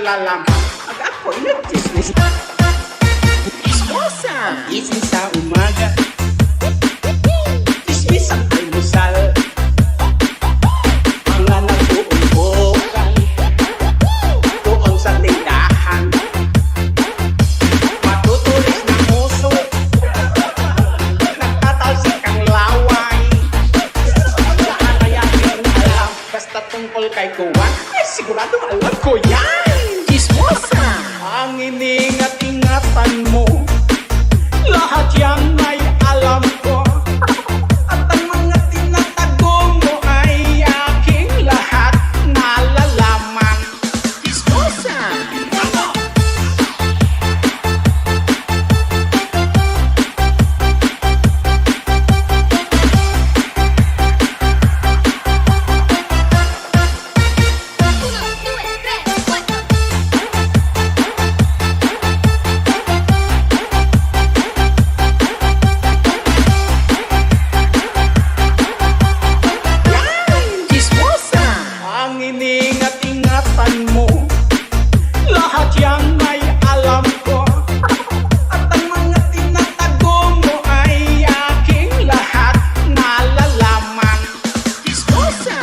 nalalaman. Pag ako'y nagchismis, chismosa. Gising sa umaga, chismis ang almusal. Mga nag-uumpukan doon sa tindahan, matutulis ng puso, nagtatalsik ang laway. Saan kaya aking alam, basta tungkol kay Kuwan, ay sigurado alam ko yan. Chismosa. Ang iningat-ingatan mo, lahat yan ay alam ko. At ang mga tinatago mo ay aking lahat nalalaman. Chismosa. Ang iningat-ingatan mo, lahat yan ay alam ko. At ang mga tinatago mo ay aking lahat nalalaman. Chismosa.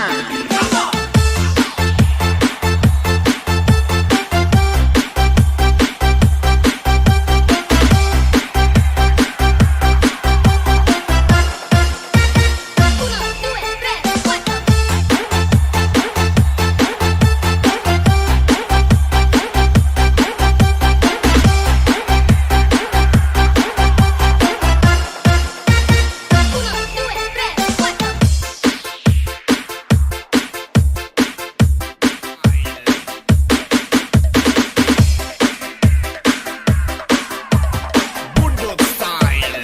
Bundok style.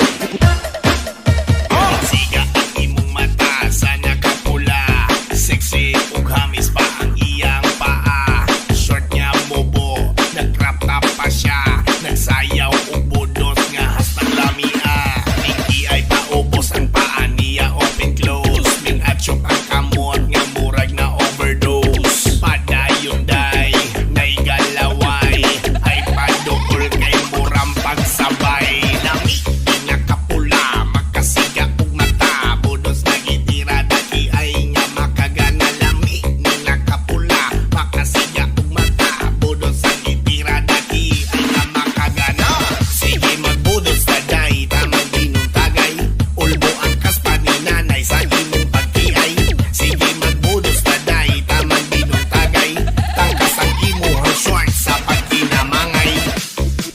Siga ang imong mata sa nakapula. Sexy ug hamis pa ang iyang paa. Short niya bobo, nag-crop top pa siya. Nagsayaw ug budos nga hasta lamia. Pinky ay paubos ang paa niya open close. Min atsyok ang kamot nga murag na overdose. Padayon day, naigalaway. Ay padukol kay murang pagsabay. Lami di nakapula, magkasiga ug mata. Budos nagitira dati ay nga makagana. Lami ni nakapula, makasiga ug mata. Budos nagitira dati ay nga makagana. Sige magbudos na day, tamang dinong tagay. Ulbo ang kaspa ni nanay sa imong pagtiay. Sige magbudos na day, tamang dinong tagay. Tangkas ang imuhang short sa pagkinamangay.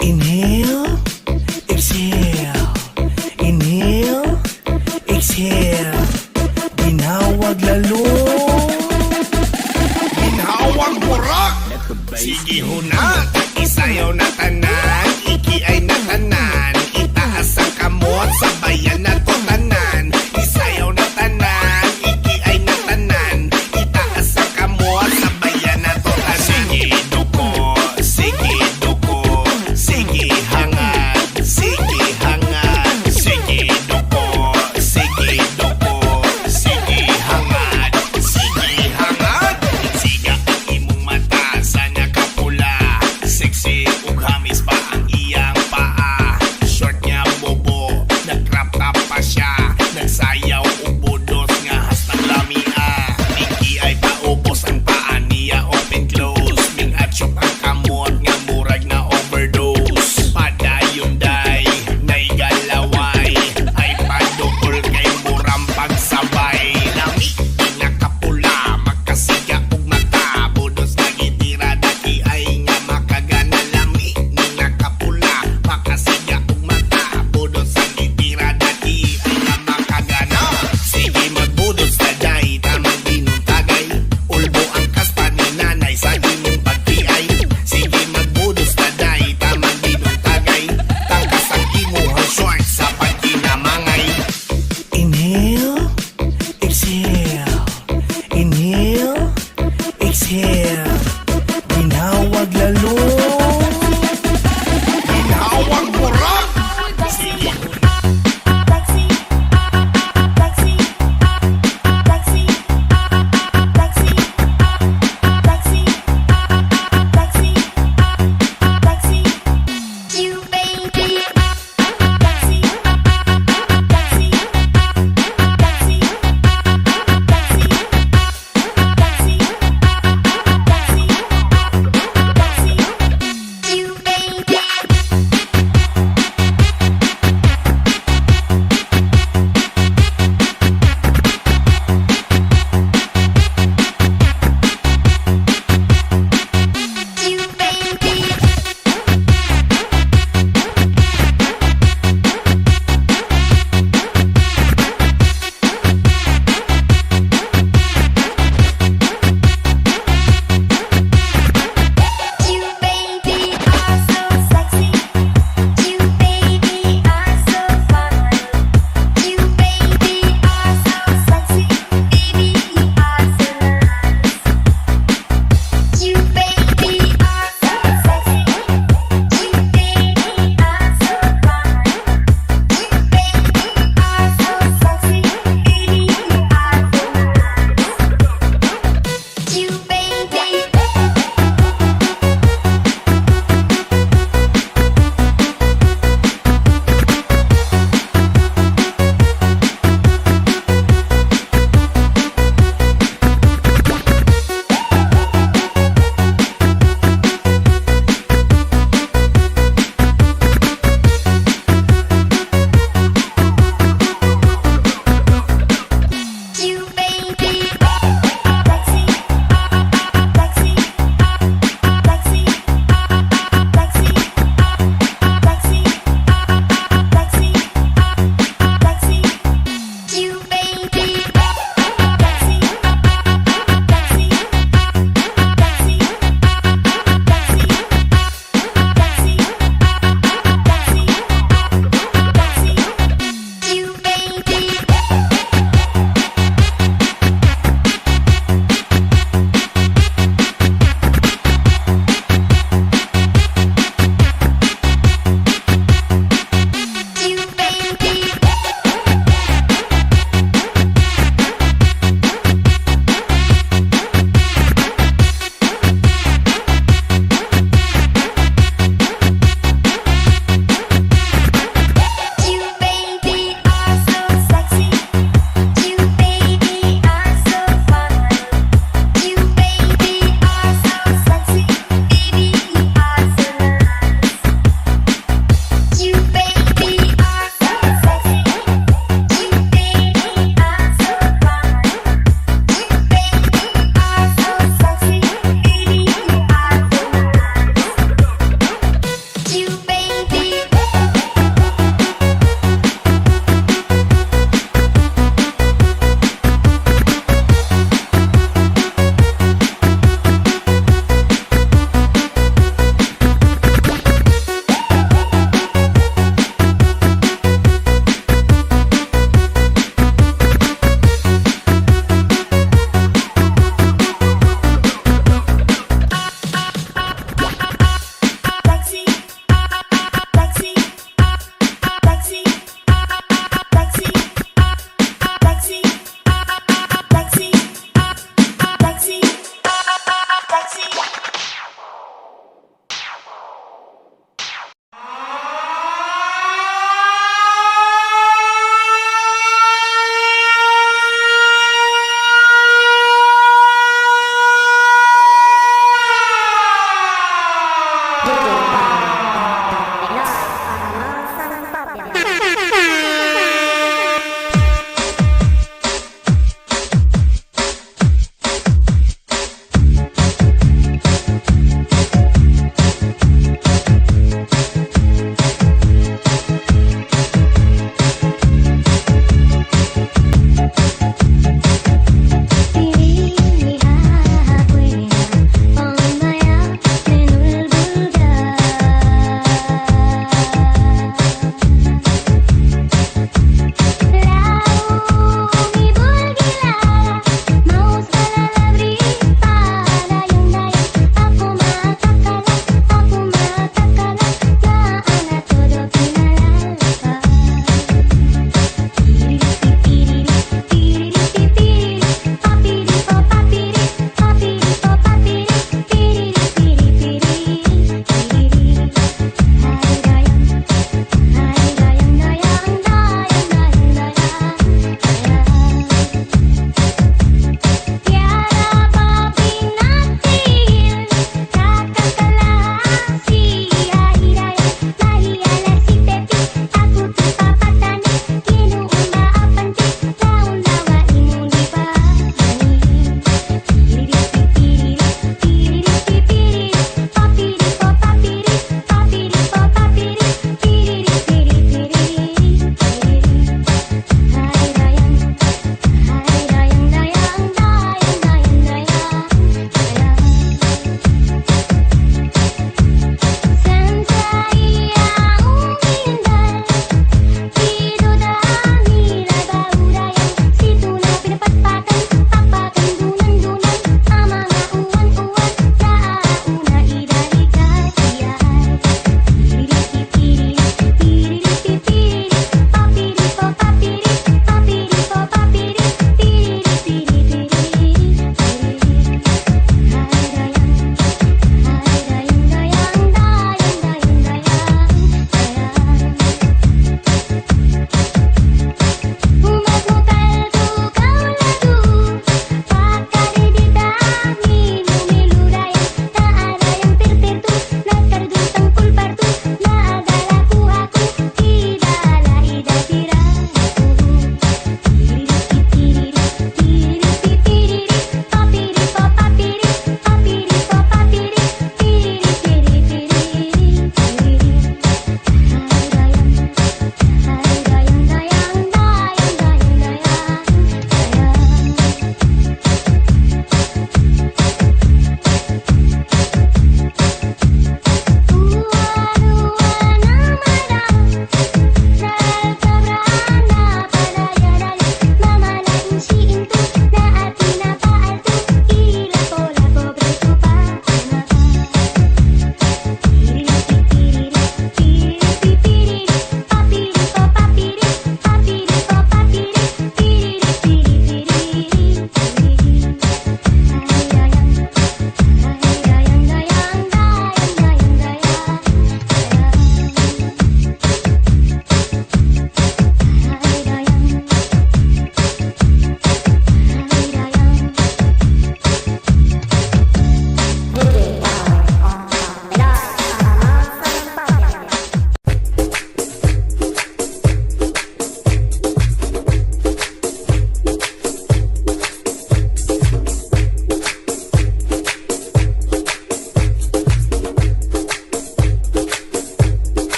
Inhale, exhale. Inhale, exhale. Ginhawag lalo. Ginhawag burak. Sige hunat, isayaw na tanan. Iki ay natanan. Itaas ang kamot, sabayan na to tanan. Isayaw na tanan. Iki ay natanan. Itaas ang kamot, sabayan na to tanan. Sige duko, sige duko. Sige hangad, sige hangad. Sige duko, sige duko. Sige hangad, sige hangad. Siga ang imong mata sa nakapula. Sexy ug hamis pa ang iyang paa. Short niya bobo, nag-crop top pa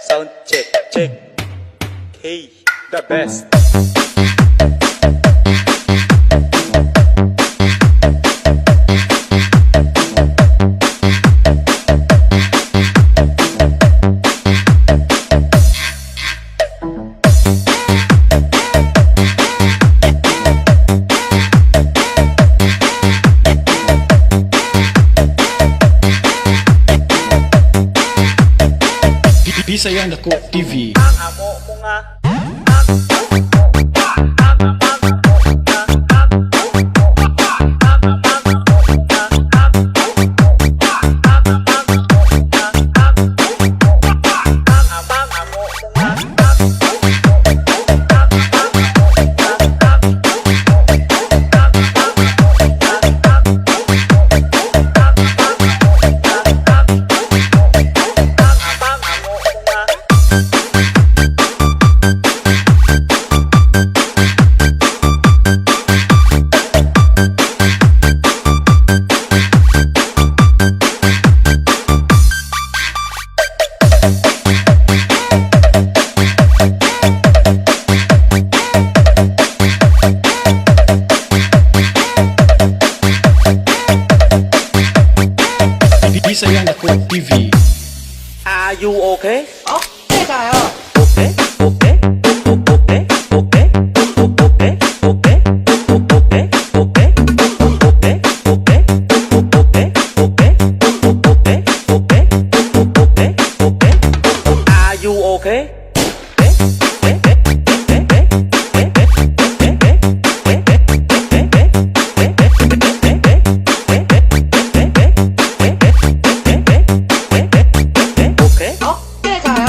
Sound check, check. Hey, the best. Bisayang Dako TV. Ang amo mo nga. Bisayang Dako TV. Are you okay? Okay tayo. Okay, okay, okay, okay, okay, okay, okay, okay, okay, okay, okay, okay, okay, okay, okay. Are you okay? Okay tayo.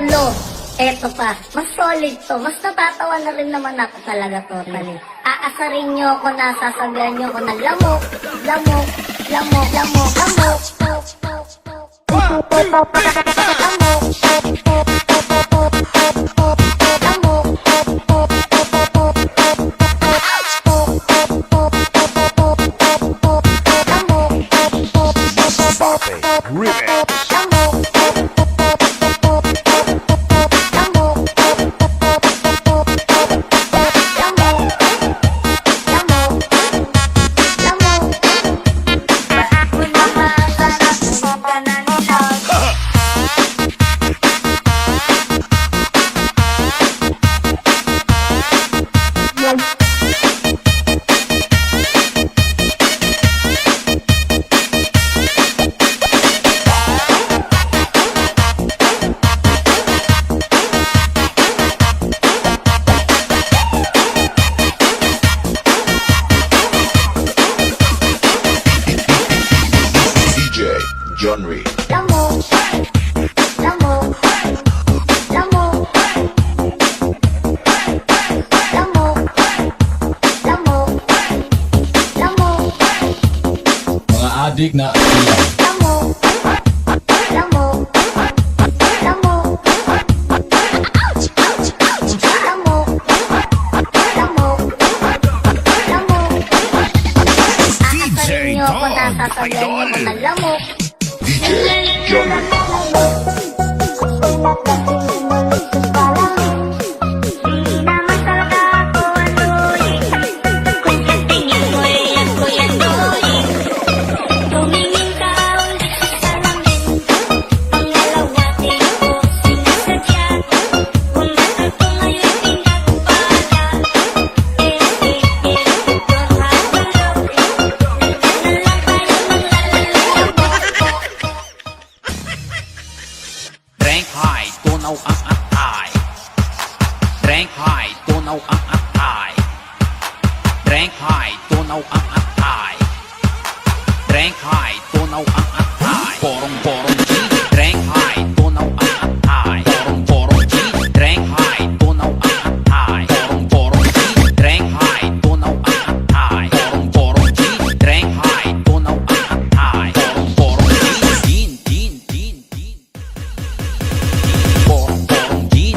ulo. Eto pa, mas solid to. Mas natatawa na rin naman ako talaga totally. Aasarin nyo ako, nasasabihan nyo ako ng lamok, lamok, lamok, lamok, lamok. Johnrey. Lamok, lamok, lamok, lamok, lamok, lamok, Mga adik na ilan. lamok, lamok, lamok, ouch, ouch, ouch, lamok, lamok, lamok. Aasarin nyo ako, nasasabihan nyo ako ng lamok. Johnrey. Rank high, tunaw ang atay. Rank high, tunaw ang atay. Rank high, tunaw ang atay. Rank high, tunaw ang atay. Porong-porong G. Rank high, tunaw ang atay. Porong-porong G. Rank high, tunaw ang atay. Porong-porong G. Rank high, tunaw ang atay. Porong-porong G. Rank high, tunaw ang atay. Porong-porong G. Din, din, din, din. Porong-porong G.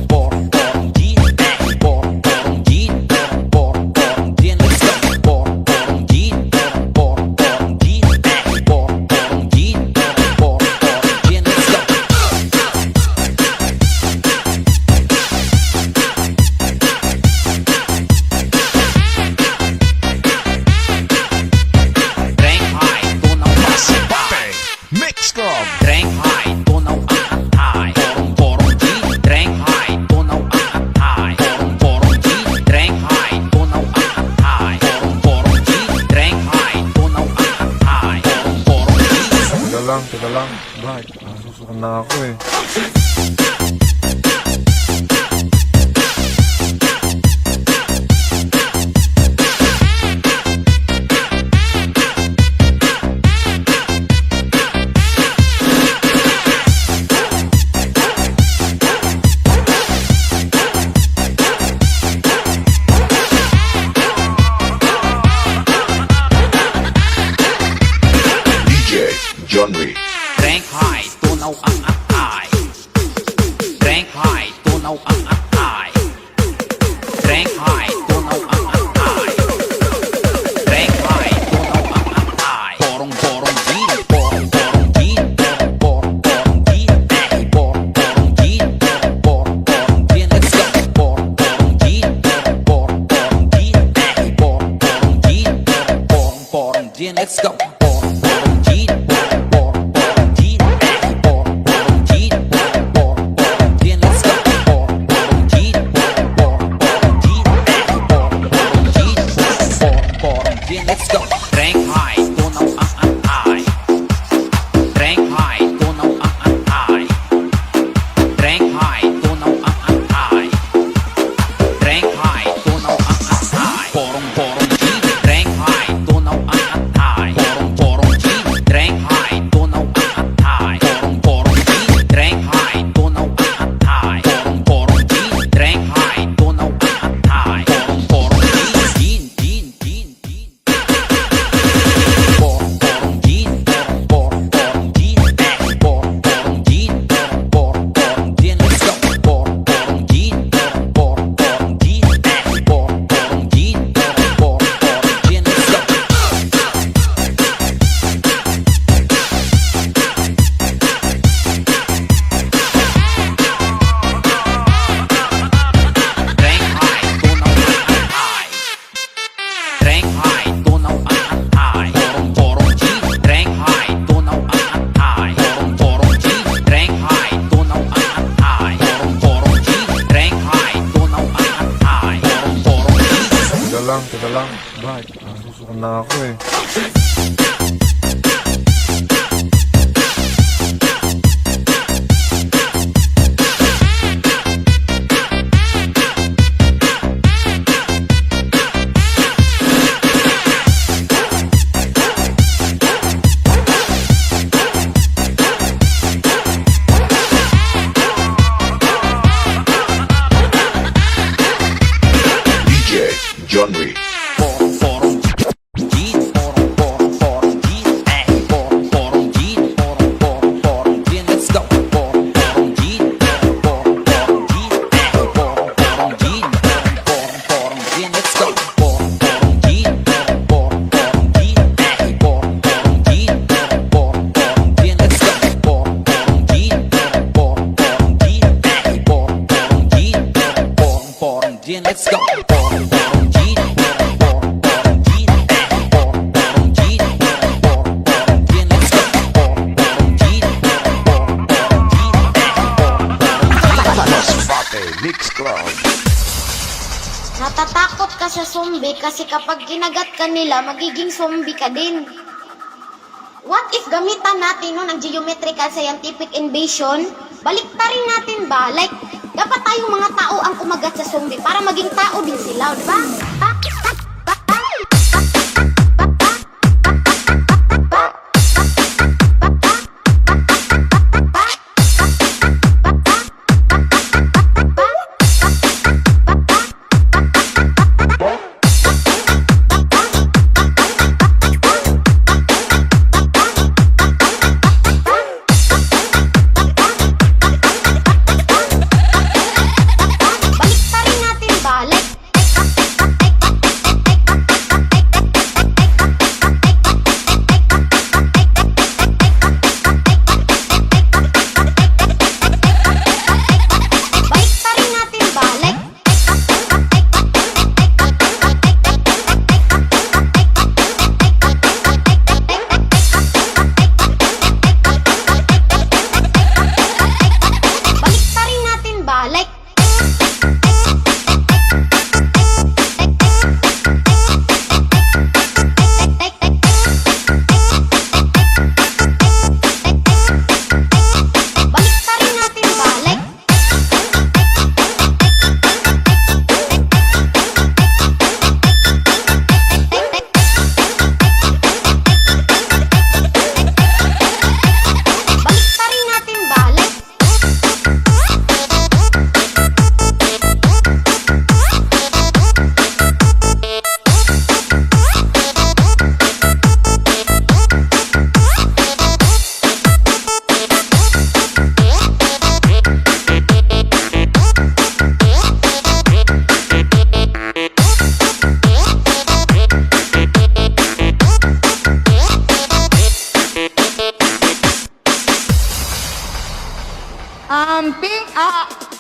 Porong-porong G. Porong-porong G. Porong-porong G. Let's go. Porong-porong G. Porong-porong G. Porong-porong G. Porong-porong G. Let's go. Rank high, tunaw ang atay. Mix Club. Rank high, tunaw ang atay. Porong-porong G. Rank high, tunaw ang atay. Porong-porong G. Rank high, tunaw ang atay. Porong-porong G. Rank high, tunaw ang atay. Porong-porong G. Teka lang. Bakit? Nasusukan na ako eh. DJ Johnrey. Rank high, tunaw ang atay. Rank high, tunaw ang atay. Rank high, tunaw ang atay. Rank high, tunaw ang atay. Porong-porong G. Porong-porong G. Porong-porong G. Porong-porong G. Porong-porong G. Let's go. Porong-porong G. Porong-porong G. Porong-porong G. Porong-porong G. Let's go. Porong-porong G. Porong-porong G. Porong-porong G. Porong-porong G. Let's go. Porong-porong G. Porong-porong G. Porong-porong G. teka lang. Bakit? Nasusukan na ako eh. DJ Johnrey. Let's go. Mix Club. Natatakot ka sa zombie kasi kapag kinagat ka nila, magiging zombie ka din. What if gamitan natin no, ng geometrical scientific invasion? Baliktarin natin ba? Like, dapat tayong mga tao ang kumagat sa zombie para maging tao din sila, di ba?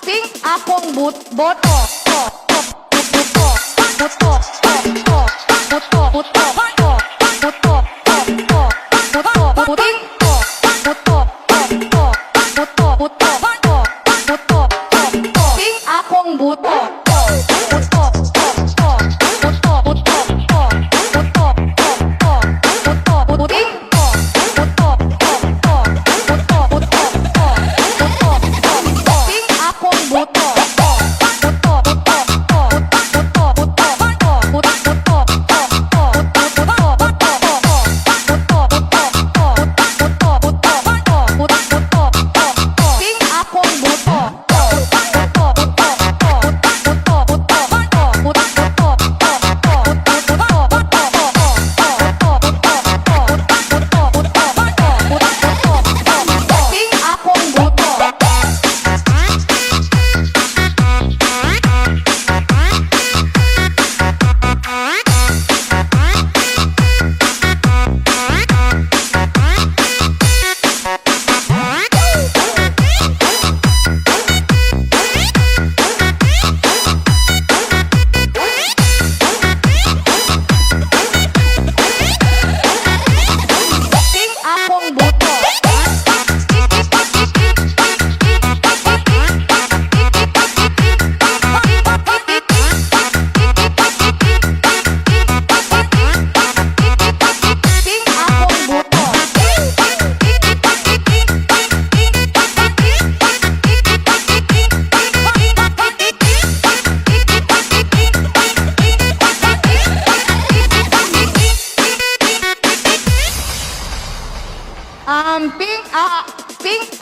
Pink akong boto. Pink akong buto.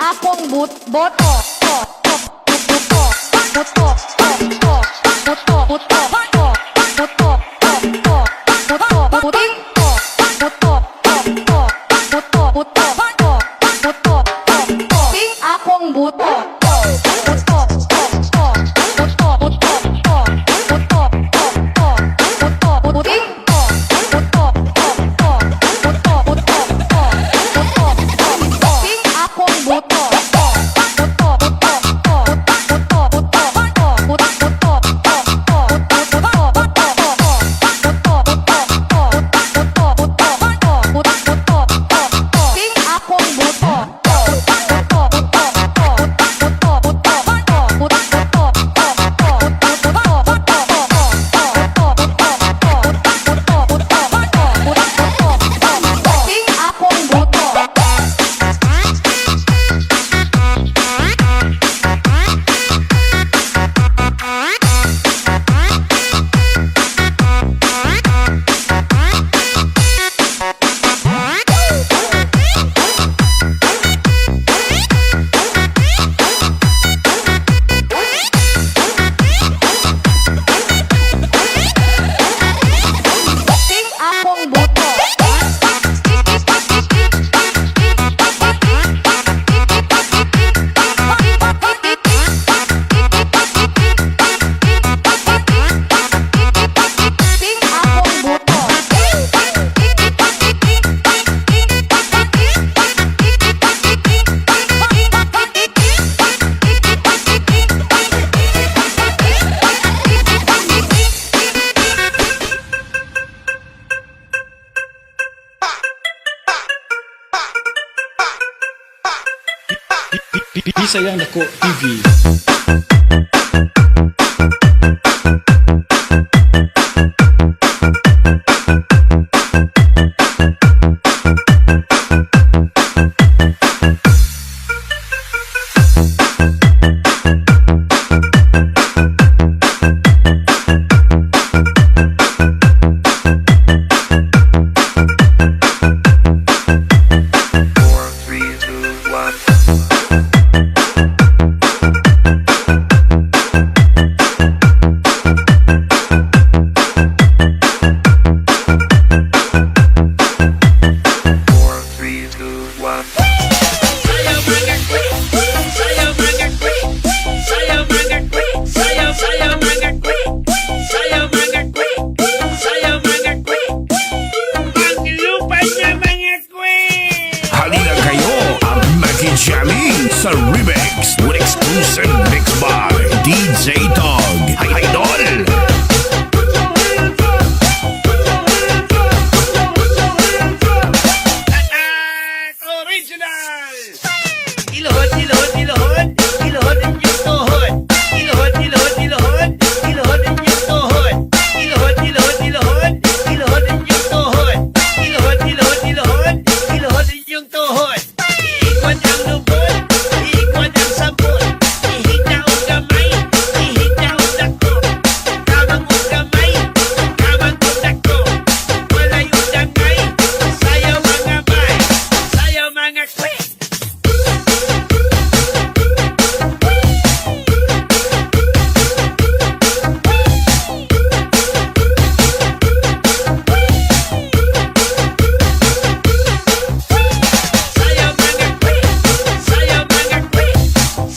akong boto. Ping akong buto. Ping akong buto. Ping akong buto. Ping akong buto. Ping akong buto. Ping akong buto. Bisayang Dako TV. Halina kayo at makijamming sa remix with exclusive mix by DJ Dog. Idol! Original! Ilohod, ilohod, ilohod, ilohod ang iyong tuhod. Ilohod, ilohod, ilohod, ilohod ang iyong tuhod. Ilohod, ilohod, ilohod, ilohod ang iyong tuhod. Ilohod, ilohod, ilohod, ilohod ang iyong tuhod. Iikwan ang lubod, iikwan ang sabon. Ihigda ang gamay, ihigda ang dako. Kamang ang gamay, kamang ang dako. Walay ang dangay, sayaw mga bay, sayaw mga kwek. Sayaw mga kwek, sayaw mga kwek,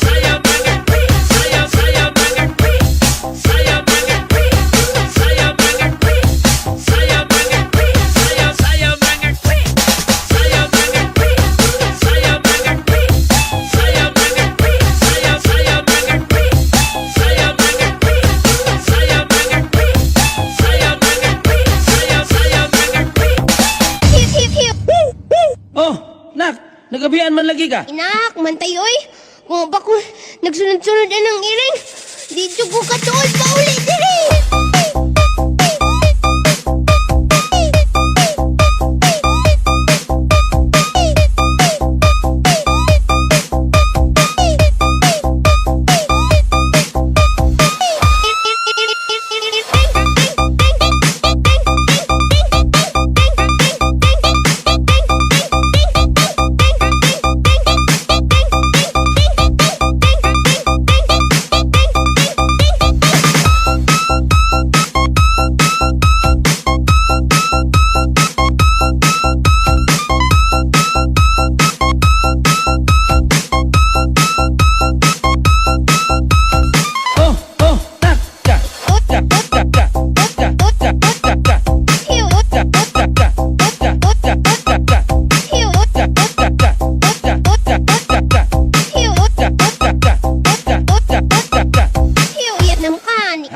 sayaw mga kwek, sayaw sayaw mga kwek, sayaw mga kwek, sayaw mga kwek, sayaw mga kwek, sayaw sayaw mga kwek, sayaw mga kwek, sayaw mga kwek, sayaw mga kwek, sayaw sayaw mga kwek, sayaw mga kwek, sayaw mga kwek, sayaw mga kwek, sayaw sayaw mga kwek. Oh, nak, nagabihan man lagi ka. Inak, mantay oy. Kung ba ko nagsunod-sunod na ng iring, di ko katuol pa uli diri.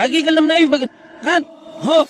Agi ka lang na kan? Ho!